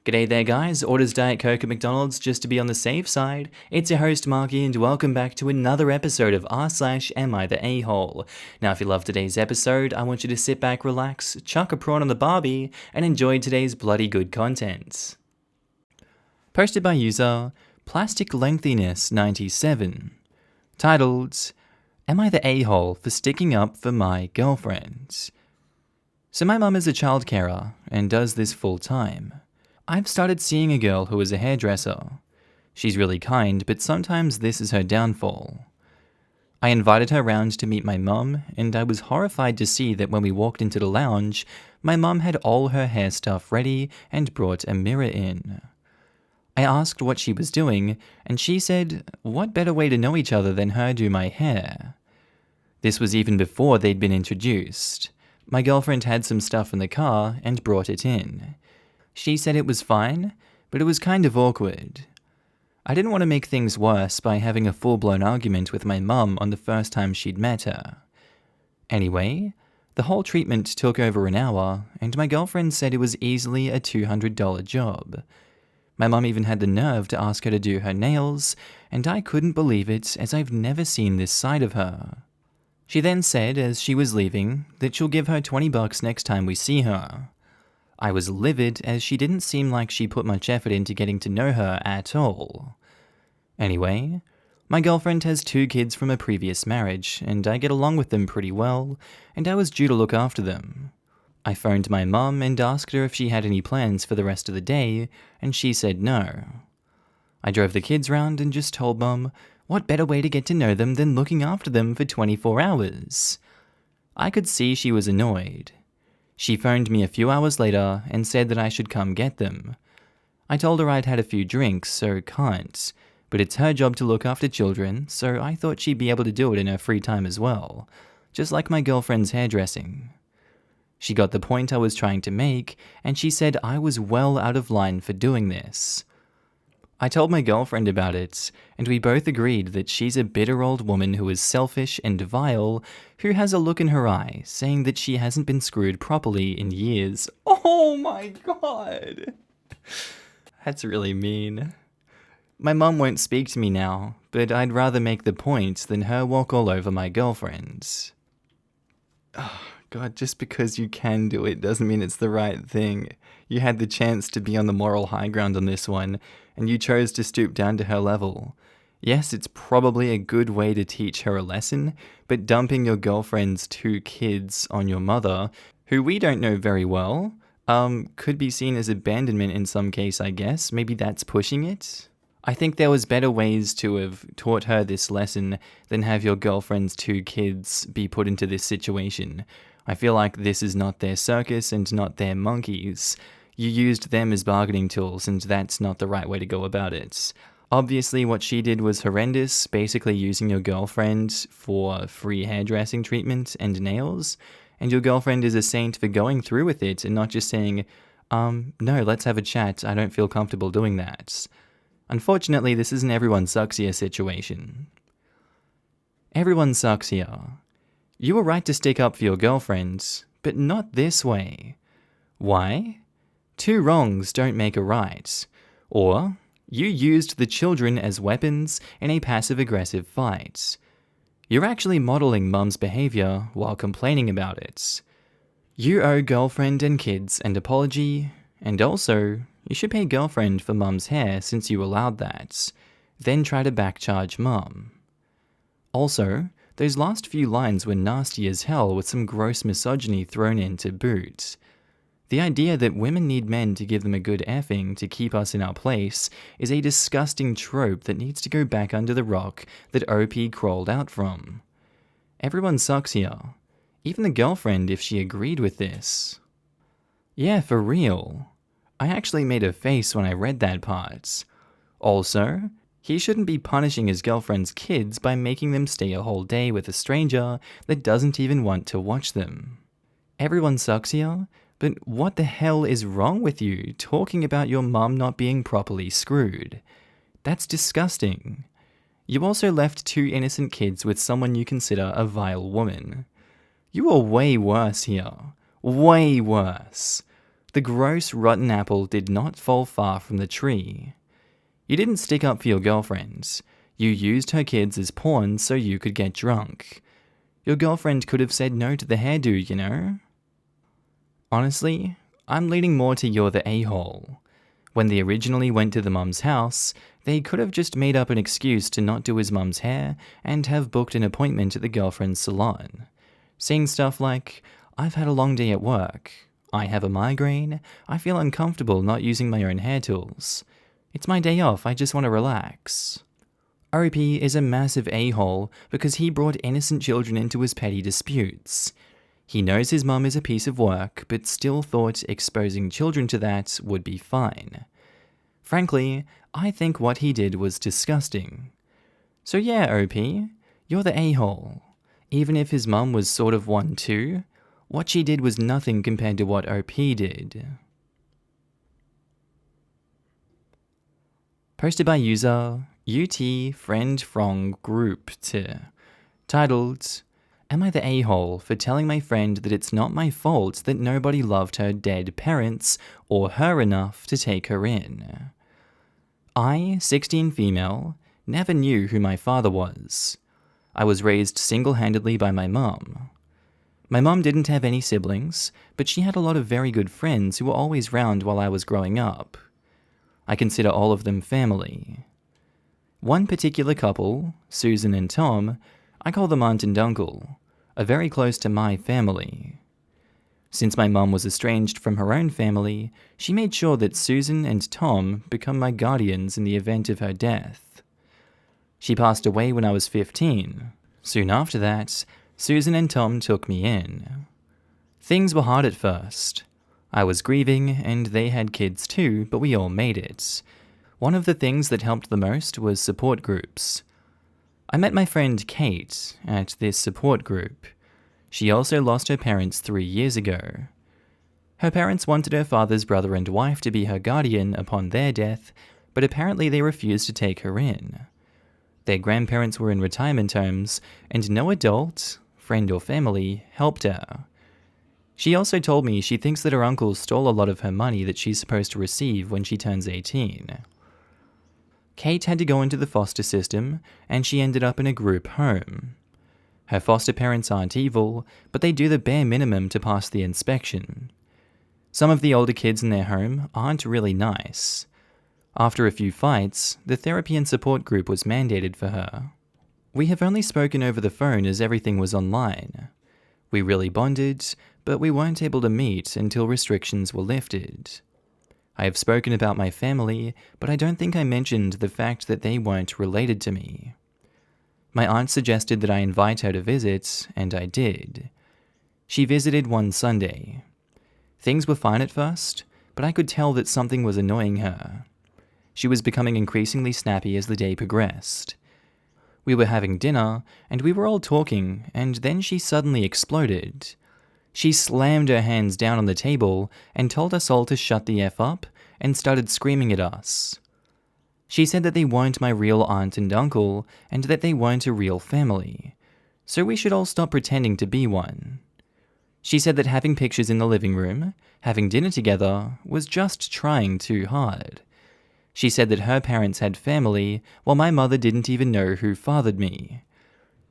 G'day there guys, orders Diet Coke at McDonald's just to be on the safe side. It's your host Markee and welcome back to another episode of r/Am I the A-hole. Now if you love today's episode, I want you to sit back, relax, chuck a prawn on the barbie, and enjoy today's bloody good content. Posted by user Plastic Lengthiness 97. Titled, Am I the A-hole for sticking up for my girlfriend? So my mum is a child carer and does this full time. I've started seeing a girl who is a hairdresser. She's really kind, but sometimes this is her downfall. I invited her round to meet my mum, and I was horrified to see that when we walked into the lounge, my mum had all her hair stuff ready and brought a mirror in. I asked what she was doing, and she said, what better way to know each other than her do my hair? This was even before they'd been introduced. My girlfriend had some stuff in the car and brought it in. She said it was fine, but it was kind of awkward. I didn't want to make things worse by having a full-blown argument with my mum on the first time she'd met her. Anyway, the whole treatment took over an hour, and my girlfriend said it was easily a $200 job. My mum even had the nerve to ask her to do her nails, and I couldn't believe it as I've never seen this side of her. She then said, as she was leaving, that she'll give her $20 next time we see her. I was livid as she didn't seem like she put much effort into getting to know her at all. Anyway, my girlfriend has 2 kids from a previous marriage, and I get along with them pretty well, and I was due to look after them. I phoned my mum and asked her if she had any plans for the rest of the day, and she said no. I drove the kids round and just told Mum, what better way to get to know them than looking after them for 24 hours? I could see she was annoyed. She phoned me a few hours later and said that I should come get them. I told her I'd had a few drinks, so can't, but it's her job to look after children, so I thought she'd be able to do it in her free time as well, just like my girlfriend's hairdressing. She got the point I was trying to make, and she said I was well out of line for doing this. I told my girlfriend about it, and we both agreed that she's a bitter old woman who is selfish and vile, who has a look in her eye, saying that she hasn't been screwed properly in years. Oh my god! That's really mean. My mum won't speak to me now, but I'd rather make the point than her walk all over my girlfriend. Oh god, just because you can do it doesn't mean it's the right thing. You had the chance to be on the moral high ground on this one, and you chose to stoop down to her level. Yes, it's probably a good way to teach her a lesson, but dumping your girlfriend's 2 kids on your mother, who we don't know very well, could be seen as abandonment in some case, I guess. Maybe that's pushing it? I think there was better ways to have taught her this lesson than have your girlfriend's 2 kids be put into this situation. I feel like this is not their circus and not their monkeys. You used them as bargaining tools, and that's not the right way to go about it. Obviously, what she did was horrendous, basically using your girlfriend for free hairdressing treatment and nails, and your girlfriend is a saint for going through with it and not just saying, no, let's have a chat, I don't feel comfortable doing that. Unfortunately, this is an everyone sucks here situation. Everyone sucks here. You were right to stick up for your girlfriend, but not this way. Why? 2 wrongs don't make a right. Or, you used the children as weapons in a passive-aggressive fight. You're actually modeling mum's behavior while complaining about it. You owe girlfriend and kids an apology, and also, you should pay girlfriend for mum's hair since you allowed that. Then try to backcharge mum. Also, those last few lines were nasty as hell with some gross misogyny thrown in to boot. The idea that women need men to give them a good effing to keep us in our place is a disgusting trope that needs to go back under the rock that OP crawled out from. Everyone sucks here. Even the girlfriend if she agreed with this. Yeah, for real. I actually made a face when I read that part. Also, he shouldn't be punishing his girlfriend's kids by making them stay a whole day with a stranger that doesn't even want to watch them. Everyone sucks here, but what the hell is wrong with you talking about your mum not being properly screwed? That's disgusting. You also left 2 innocent kids with someone you consider a vile woman. You are way worse here. Way worse. The gross, rotten apple did not fall far from the tree. You didn't stick up for your girlfriend. You used her kids as pawns so you could get drunk. Your girlfriend could have said no to the hairdo, you know? Honestly, I'm leaning more to you're the a-hole. When they originally went to the mum's house, they could have just made up an excuse to not do his mum's hair and have booked an appointment at the girlfriend's salon. Saying stuff like, I've had a long day at work. I have a migraine. I feel uncomfortable not using my own hair tools. It's my day off, I just want to relax. OP is a massive a-hole because he brought innocent children into his petty disputes. He knows his mum is a piece of work, but still thought exposing children to that would be fine. Frankly, I think what he did was disgusting. So yeah, OP, you're the a-hole. Even if his mum was sort of one too, what she did was nothing compared to what OP did. Posted by user UT friend titled, Am I the a-hole for telling my friend that it's not my fault that nobody loved her dead parents or her enough to take her in? I, 16 female, never knew who my father was. I was raised single-handedly by my mum. My mum didn't have any siblings, but she had a lot of very good friends who were always round while I was growing up. I consider all of them family. One particular couple, Susan and Tom, I call them aunt and uncle, are very close to my family. Since my mum was estranged from her own family, she made sure that Susan and Tom become my guardians in the event of her death. She passed away when I was 15. Soon after that, Susan and Tom took me in. Things were hard at first. I was grieving, and they had kids too, but we all made it. One of the things that helped the most was support groups. I met my friend Kate at this support group. She also lost her parents 3 years ago. Her parents wanted her father's brother and wife to be her guardian upon their death, but apparently they refused to take her in. Their grandparents were in retirement homes, and no adult, friend or family, helped her. She also told me she thinks that her uncle stole a lot of her money that she's supposed to receive when she turns 18. Kate had to go into the foster system, and she ended up in a group home. Her foster parents aren't evil, but they do the bare minimum to pass the inspection. Some of the older kids in their home aren't really nice. After a few fights, the therapy and support group was mandated for her. We have only spoken over the phone as everything was online. We really bonded, but we weren't able to meet until restrictions were lifted. I have spoken about my family, but I don't think I mentioned the fact that they weren't related to me. My aunt suggested that I invite her to visit, and I did. She visited one Sunday. Things were fine at first, but I could tell that something was annoying her. She was becoming increasingly snappy as the day progressed. We were having dinner, and we were all talking, and then she suddenly exploded. She slammed her hands down on the table and told us all to shut the F up and started screaming at us. She said that they weren't my real aunt and uncle and that they weren't a real family, so we should all stop pretending to be one. She said that having pictures in the living room, having dinner together, was just trying too hard. She said that her parents had family while my mother didn't even know who fathered me.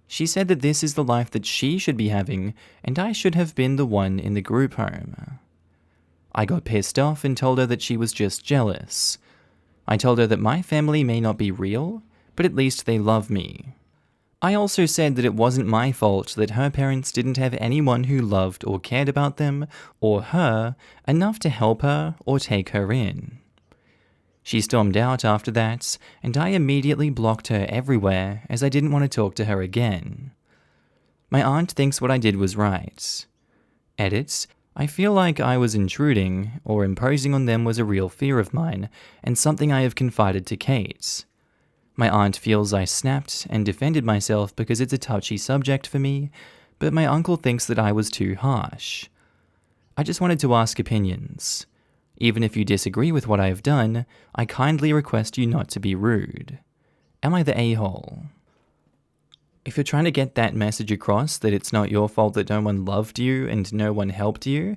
She said that this is the life that she should be having, and I should have been the one in the group home. I got pissed off and told her that she was just jealous. I told her that my family may not be real, but at least they love me. I also said that it wasn't my fault that her parents didn't have anyone who loved or cared about them, or her, enough to help her or take her in. She stormed out after that, and I immediately blocked her everywhere as I didn't want to talk to her again. My aunt thinks what I did was right. Edits, I feel like I was intruding, or imposing on them was a real fear of mine, and something I have confided to Kate. My aunt feels I snapped and defended myself because it's a touchy subject for me, but my uncle thinks that I was too harsh. I just wanted to ask opinions. Even if you disagree with what I have done, I kindly request you not to be rude. Am I the a-hole? If you're trying to get that message across that it's not your fault that no one loved you and no one helped you,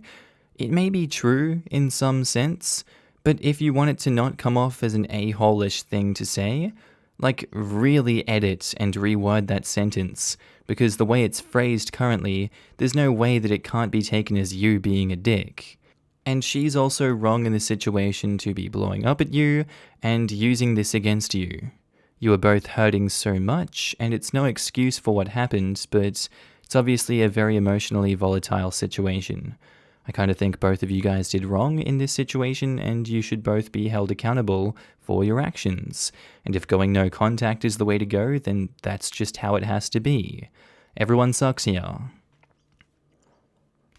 It may be true in some sense, but if you want it to not come off as an a-hole-ish thing to say, like really edit and reword that sentence, because the way it's phrased currently, there's no way that it can't be taken as you being a dick. And she's also wrong in the situation to be blowing up at you and using this against you. You are both hurting so much, and it's no excuse for what happened, but it's obviously a very emotionally volatile situation. I kind of think both of you guys did wrong in this situation, and you should both be held accountable for your actions. And if going no contact is the way to go, then that's just how it has to be. Everyone sucks here.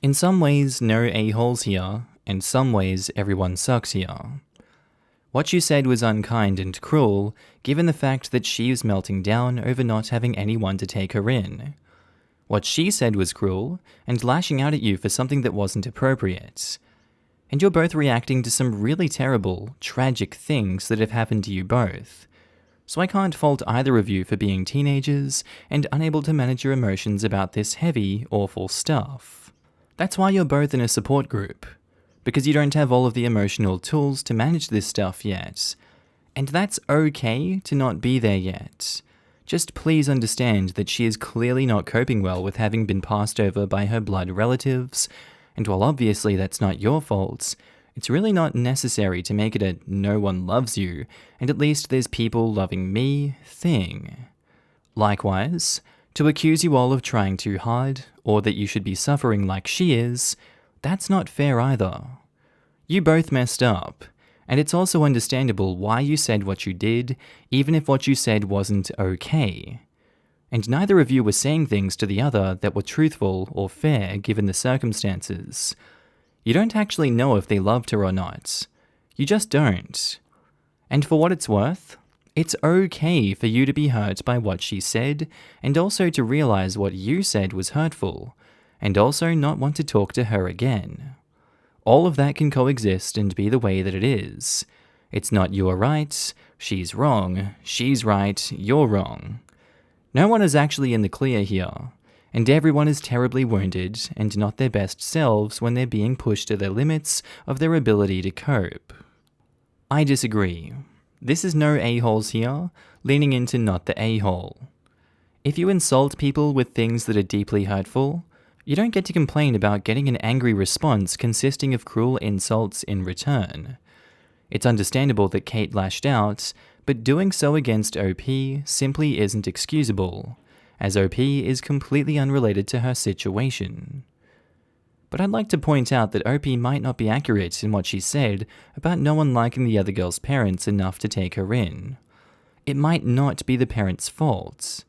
In some ways, no a-holes here. In some ways, everyone sucks here. What you said was unkind and cruel, given the fact that she was melting down over not having anyone to take her in. What she said was cruel, and lashing out at you for something that wasn't appropriate. And you're both reacting to some really terrible, tragic things that have happened to you both. So I can't fault either of you for being teenagers and unable to manage your emotions about this heavy, awful stuff. That's why you're both in a support group. Because you don't have all of the emotional tools to manage this stuff yet. And that's okay to not be there yet. Just please understand that she is clearly not coping well with having been passed over by her blood relatives, and while obviously that's not your fault, it's really not necessary to make it a no one loves you, and at least there's people loving me thing. Likewise, to accuse you all of trying too hard, or that you should be suffering like she is, that's not fair either. You both messed up, and it's also understandable why you said what you did, even if what you said wasn't okay. And neither of you were saying things to the other that were truthful or fair given the circumstances. You don't actually know if they loved her or not. You just don't. And for what it's worth, it's okay for you to be hurt by what she said, and also to realize what you said was hurtful, and also not want to talk to her again. All of that can coexist and be the way that it is. It's not you're right, she's wrong, she's right, you're wrong. No one is actually in the clear here, and everyone is terribly wounded and not their best selves when they're being pushed to the limits of their ability to cope. I disagree. This is no a-holes here, leaning into not the a-hole. If you insult people with things that are deeply hurtful, you don't get to complain about getting an angry response consisting of cruel insults in return. It's understandable that Kate lashed out, but doing so against OP simply isn't excusable, as OP is completely unrelated to her situation. But I'd like to point out that OP might not be accurate in what she said about no one liking the other girl's parents enough to take her in. It might not be the parents' fault.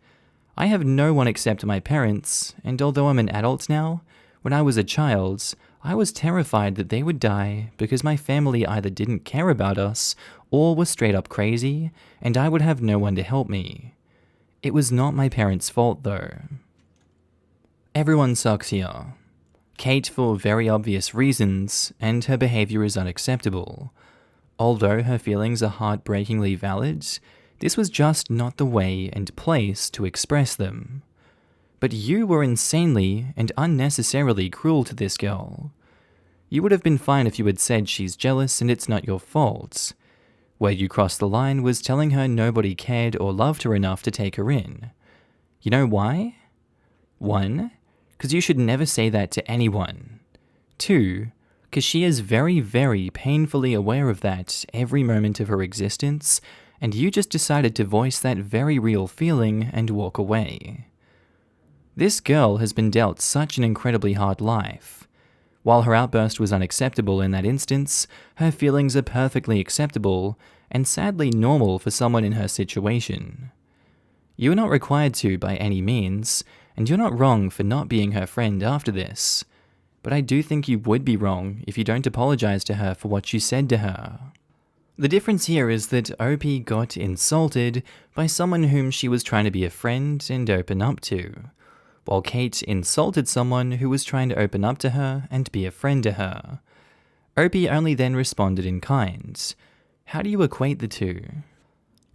I have no one except my parents, and although I'm an adult now, when I was a child, I was terrified that they would die because my family either didn't care about us or were straight up crazy, and I would have no one to help me. It was not my parents' fault though. Everyone sucks here. Kate for very obvious reasons, and her behavior is unacceptable. Although her feelings are heartbreakingly valid, this was just not the way and place to express them. But you were insanely and unnecessarily cruel to this girl. You would have been fine if you had said she's jealous and it's not your fault. Where you crossed the line was telling her nobody cared or loved her enough to take her in. You know why? 1, because you should never say that to anyone. 2, because she is very, very painfully aware of that every moment of her existence, and you just decided to voice that very real feeling and walk away. This girl has been dealt such an incredibly hard life. While her outburst was unacceptable in that instance, her feelings are perfectly acceptable and sadly normal for someone in her situation. You are not required to by any means, and you're not wrong for not being her friend after this, but I do think you would be wrong if you don't apologize to her for what you said to her. The difference here is that OP got insulted by someone whom she was trying to be a friend and open up to, while Kate insulted someone who was trying to open up to her and be a friend to her. OP only then responded in kind. How do you equate the two?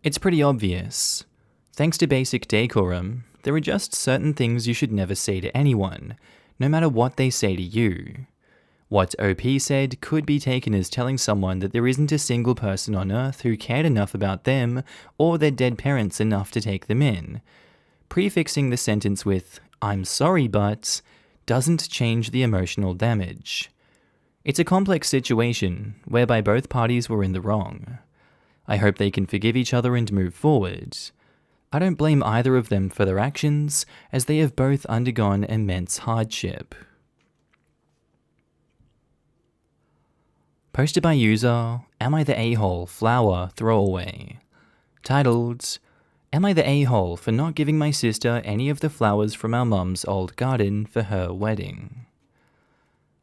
It's pretty obvious. Thanks to basic decorum, there are just certain things you should never say to anyone, no matter what they say to you. What OP said could be taken as telling someone that there isn't a single person on Earth who cared enough about them or their dead parents enough to take them in. Prefixing the sentence with, "I'm sorry, but," doesn't change the emotional damage. It's a complex situation whereby both parties were in the wrong. I hope they can forgive each other and move forward. I don't blame either of them for their actions, as they have both undergone immense hardship. Posted by user, Am I the A-hole flower throwaway? Titled, Am I the a-hole for not giving my sister any of the flowers from our mum's old garden for her wedding?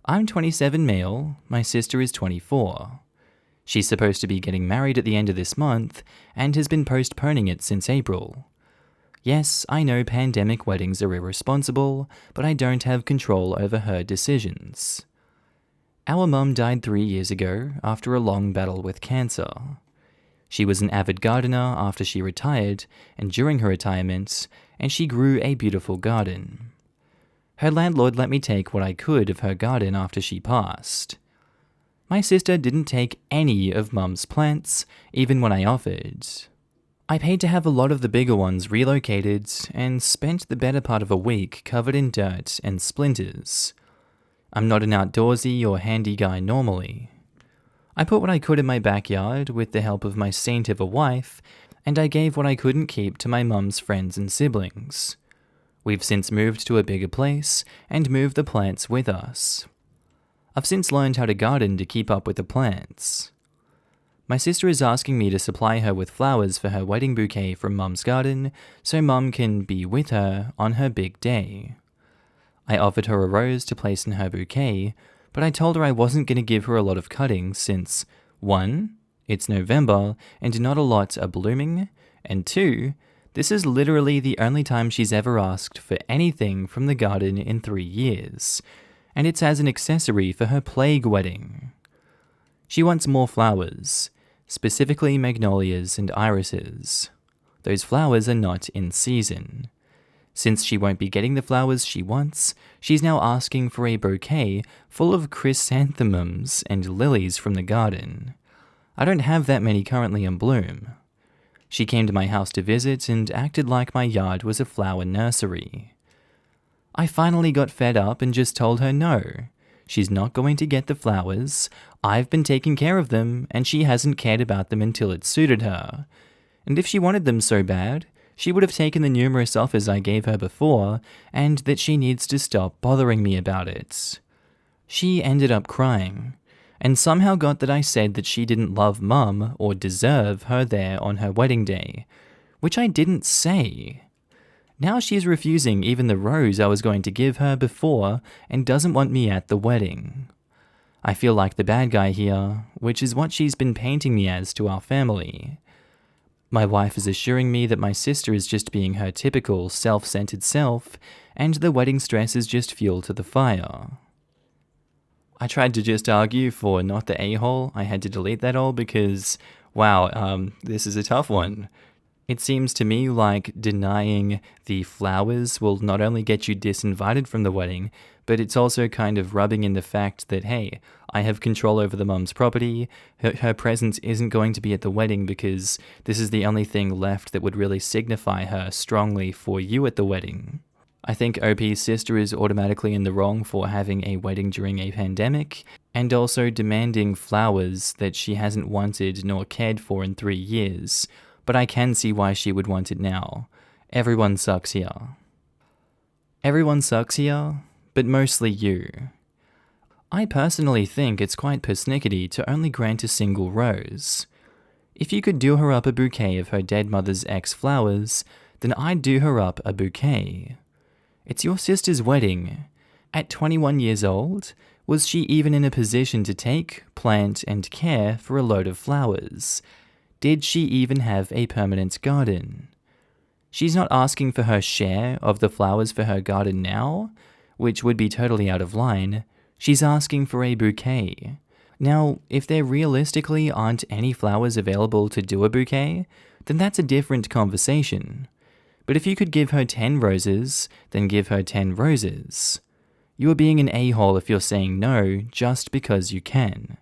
I'm 27 male, my sister is 24. She's supposed to be getting married at the end of this month, and has been postponing it since April. Yes, I know pandemic weddings are irresponsible, but I don't have control over her decisions. Our mum died 3 years ago after a long battle with cancer. She was an avid gardener after she retired and during her retirement, and she grew a beautiful garden. Her landlord let me take what I could of her garden after she passed. My sister didn't take any of Mum's plants, even when I offered. I paid to have a lot of the bigger ones relocated and spent the better part of a week covered in dirt and splinters. I'm not an outdoorsy or handy guy normally. I put what I could in my backyard with the help of my saint of a wife, and I gave what I couldn't keep to my mum's friends and siblings. We've since moved to a bigger place and moved the plants with us. I've since learned how to garden to keep up with the plants. My sister is asking me to supply her with flowers for her wedding bouquet from Mum's garden so Mum can be with her on her big day. I offered her a rose to place in her bouquet, but I told her I wasn't going to give her a lot of cuttings since 1. It's November and not a lot are blooming, and 2. This is literally the only time she's ever asked for anything from the garden in 3 years, and it's as an accessory for her plague wedding. She wants more flowers, specifically magnolias and irises. Those flowers are not in season. Since she won't be getting the flowers she wants, she's now asking for a bouquet full of chrysanthemums and lilies from the garden. I don't have that many currently in bloom. She came to my house to visit and acted like my yard was a flower nursery. I finally got fed up and just told her no. She's not going to get the flowers. I've been taking care of them, and she hasn't cared about them until it suited her. And if she wanted them so bad, she would have taken the numerous offers I gave her before, and that she needs to stop bothering me about it. She ended up crying, and somehow got that I said that she didn't love Mum or deserve her there on her wedding day, which I didn't say. Now she's refusing even the rose I was going to give her before and doesn't want me at the wedding. I feel like the bad guy here, which is what she's been painting me as to our family. My wife is assuring me that my sister is just being her typical self-centered self, and the wedding stress is just fuel to the fire. I tried to just argue for not the a-hole. I had to delete that all because, wow, this is a tough one. It seems to me like denying the flowers will not only get you disinvited from the wedding, but it's also kind of rubbing in the fact that, hey, I have control over the mum's property. Her presence isn't going to be at the wedding because this is the only thing left that would really signify her strongly for you at the wedding. I think OP's sister is automatically in the wrong for having a wedding during a pandemic, and also demanding flowers that she hasn't wanted nor cared for in 3 years. But I can see why she would want it now. Everyone sucks here. Everyone sucks here, but mostly you. I personally think it's quite persnickety to only grant a single rose. If you could do her up a bouquet of her dead mother's ex-flowers, then I'd do her up a bouquet. It's your sister's wedding. At 21 years old, was she even in a position to take, plant, and care for a load of flowers? Did she even have a permanent garden? She's not asking for her share of the flowers for her garden now, which would be totally out of line. She's asking for a bouquet. Now, if there realistically aren't any flowers available to do a bouquet, then that's a different conversation. But if you could give her 10 roses, then give her 10 roses. You are being an a-hole if you're saying no just because you can.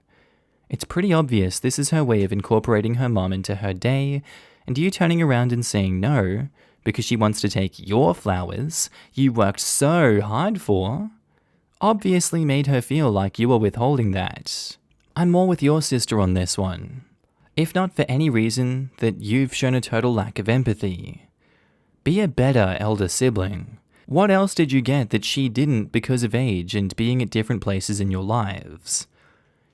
It's pretty obvious this is her way of incorporating her mom into her day, and you turning around and saying no because she wants to take your flowers you worked so hard for, obviously made her feel like you were withholding that. I'm more with your sister on this one. If not for any reason that you've shown a total lack of empathy. Be a better elder sibling. What else did you get that she didn't because of age and being at different places in your lives?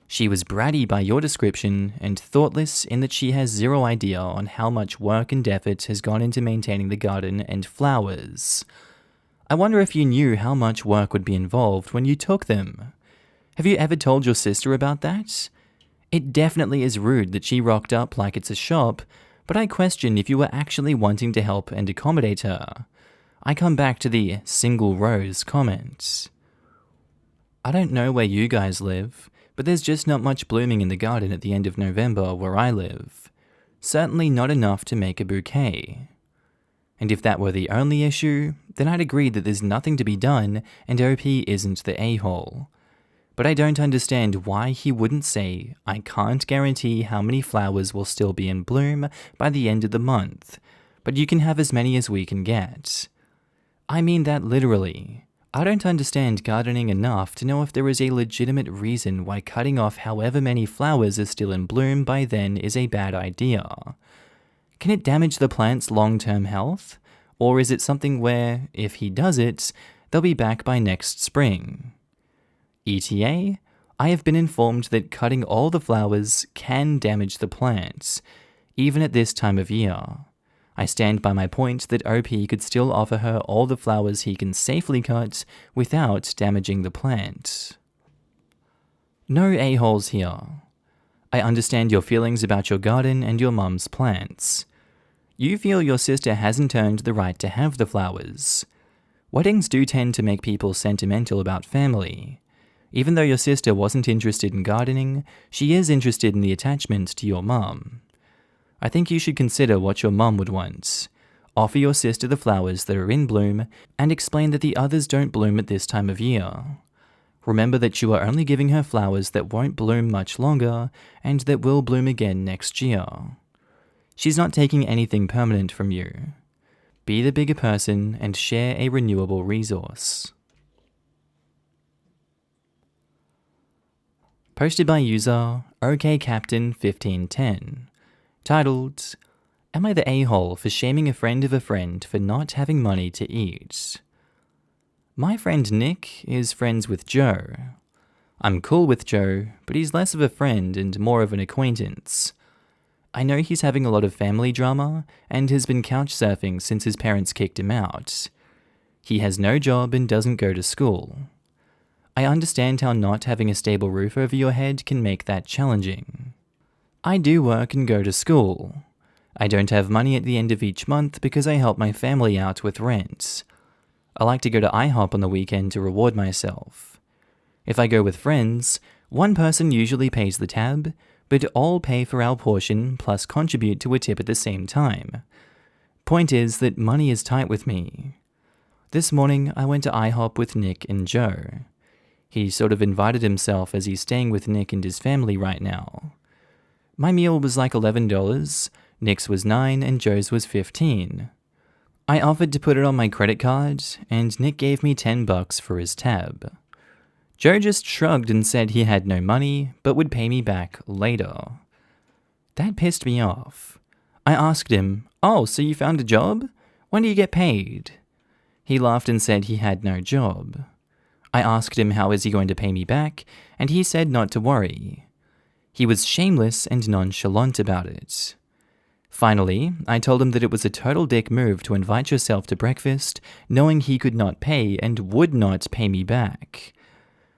She was bratty by your description and thoughtless in that she has zero idea on how much work and effort has gone into maintaining the garden and flowers. I wonder if you knew how much work would be involved when you took them. Have you ever told your sister about that? It definitely is rude that she rocked up like it's a shop, but I question if you were actually wanting to help and accommodate her. I come back to the single rose comment. I don't know where you guys live, but there's just not much blooming in the garden at the end of November where I live. Certainly not enough to make a bouquet. And if that were the only issue, then I'd agree that there's nothing to be done and OP isn't the a-hole. But I don't understand why he wouldn't say, I can't guarantee how many flowers will still be in bloom by the end of the month, but you can have as many as we can get. I mean that literally. I don't understand gardening enough to know if there is a legitimate reason why cutting off however many flowers are still in bloom by then is a bad idea. Can it damage the plant's long-term health? Or is it something where, if he does it, they'll be back by next spring? ETA, I have been informed that cutting all the flowers can damage the plants, even at this time of year. I stand by my point that OP could still offer her all the flowers he can safely cut without damaging the plant. No a-holes here. I understand your feelings about your garden and your mum's plants. You feel your sister hasn't earned the right to have the flowers. Weddings do tend to make people sentimental about family. Even though your sister wasn't interested in gardening, she is interested in the attachment to your mum. I think you should consider what your mum would want. Offer your sister the flowers that are in bloom and explain that the others don't bloom at this time of year. Remember that you are only giving her flowers that won't bloom much longer and that will bloom again next year. She's not taking anything permanent from you. Be the bigger person and share a renewable resource. Posted by user OKCaptain1510. Titled, Am I the a-hole for shaming a friend of a friend for not having money to eat? My friend Nick is friends with Joe. I'm cool with Joe, but he's less of a friend and more of an acquaintance. I know he's having a lot of family drama and has been couch surfing since his parents kicked him out. He has no job and doesn't go to school. I understand how not having a stable roof over your head can make that challenging. I do work and go to school. I don't have money at the end of each month because I help my family out with rent. I like to go to IHOP on the weekend to reward myself. If I go with friends, one person usually pays the tab, but all pay for our portion plus contribute to a tip at the same time. Point is that money is tight with me. This morning I went to IHOP with Nick and Joe. He sort of invited himself as he's staying with Nick and his family right now. My meal was like $11, Nick's was $9 and Joe's was $15. I offered to put it on my credit card, and Nick gave me $10 for his tab. Joe just shrugged and said he had no money, but would pay me back later. That pissed me off. I asked him, "Oh, so you found a job? When do you get paid?" He laughed and said he had no job. I asked him how is he going to pay me back, and he said not to worry. He was shameless and nonchalant about it. Finally, I told him that it was a total dick move to invite yourself to breakfast, knowing he could not pay and would not pay me back.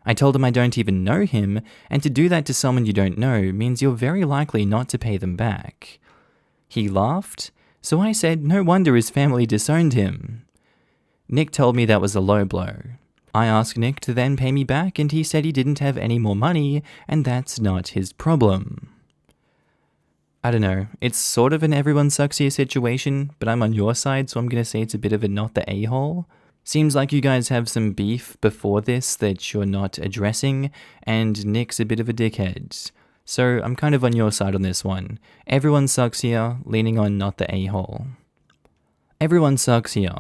I told him I don't even know him, and to do that to someone you don't know means you're very likely not to pay them back. He laughed, so I said no wonder his family disowned him. Nick told me that was a low blow. I asked Nick to then pay me back, and he said he didn't have any more money, and that's not his problem. I don't know, it's sort of an everyone sucks here situation, but I'm on your side, so I'm gonna say it's a bit of a not the a-hole. Seems like you guys have some beef before this that you're not addressing, and Nick's a bit of a dickhead. So I'm kind of on your side on this one. Everyone sucks here, leaning on not the a-hole. Everyone sucks here.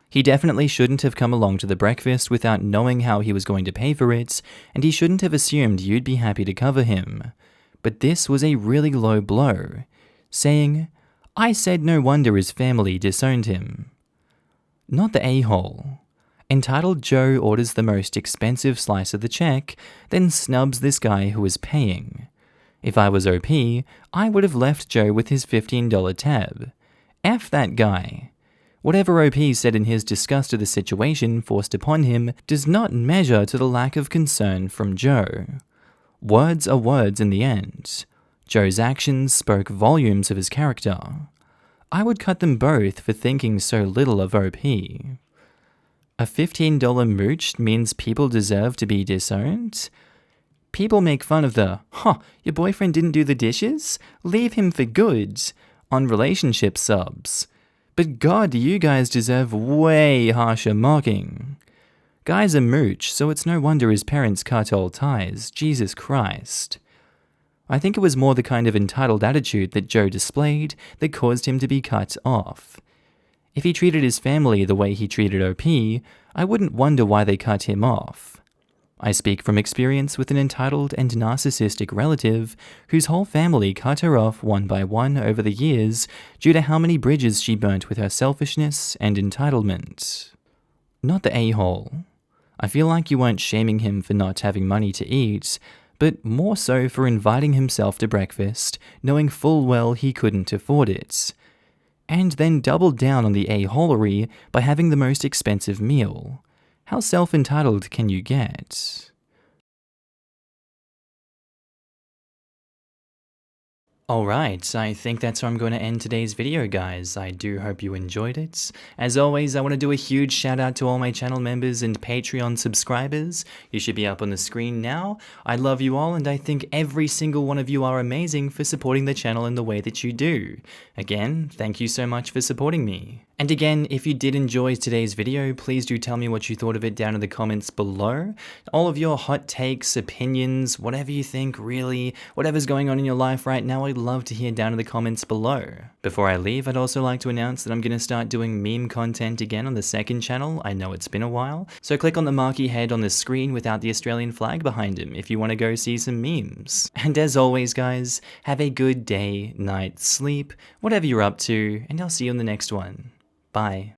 He definitely shouldn't have come along to the breakfast without knowing how he was going to pay for it, and he shouldn't have assumed you'd be happy to cover him. But this was a really low blow, saying, "I said no wonder his family disowned him." Not the a-hole. Entitled Joe orders the most expensive slice of the check, then snubs this guy who is paying. If I was OP, I would have left Joe with his $15 tab. F that guy. Whatever OP said in his disgust of the situation forced upon him does not measure to the lack of concern from Joe. Words are words in the end. Joe's actions spoke volumes of his character. I would cut them both for thinking so little of OP. A $15 mooch means people deserve to be disowned? People make fun of the, your boyfriend didn't do the dishes? Leave him for good, on relationship subs. But God, you guys deserve way harsher mocking. Guy's a mooch, so it's no wonder his parents cut all ties, Jesus Christ. I think it was more the kind of entitled attitude that Joe displayed that caused him to be cut off. If he treated his family the way he treated OP, I wouldn't wonder why they cut him off. I speak from experience with an entitled and narcissistic relative whose whole family cut her off one by one over the years due to how many bridges she burnt with her selfishness and entitlement. Not the a-hole. I feel like you weren't shaming him for not having money to eat, but more so for inviting himself to breakfast, knowing full well he couldn't afford it. And then doubled down on the a-holery by having the most expensive meal. How self-entitled can you get? Alright, I think that's where I'm going to end today's video, guys. I do hope you enjoyed it. As always, I want to do a huge shout out to all my channel members and Patreon subscribers. You should be up on the screen now. I love you all, and I think every single one of you are amazing for supporting the channel in the way that you do. Again, thank you so much for supporting me. And again, if you did enjoy today's video, please do tell me what you thought of it down in the comments below. All of your hot takes, opinions, whatever you think, really, whatever's going on in your life right now, I'd love to hear down in the comments below. Before I leave, I'd also like to announce that I'm going to start doing meme content again on the second channel. I know it's been a while, so click on the Markee head on the screen without the Australian flag behind him if you want to go see some memes. And as always, guys, have a good day, night, sleep, whatever you're up to, and I'll see you in the next one. Bye.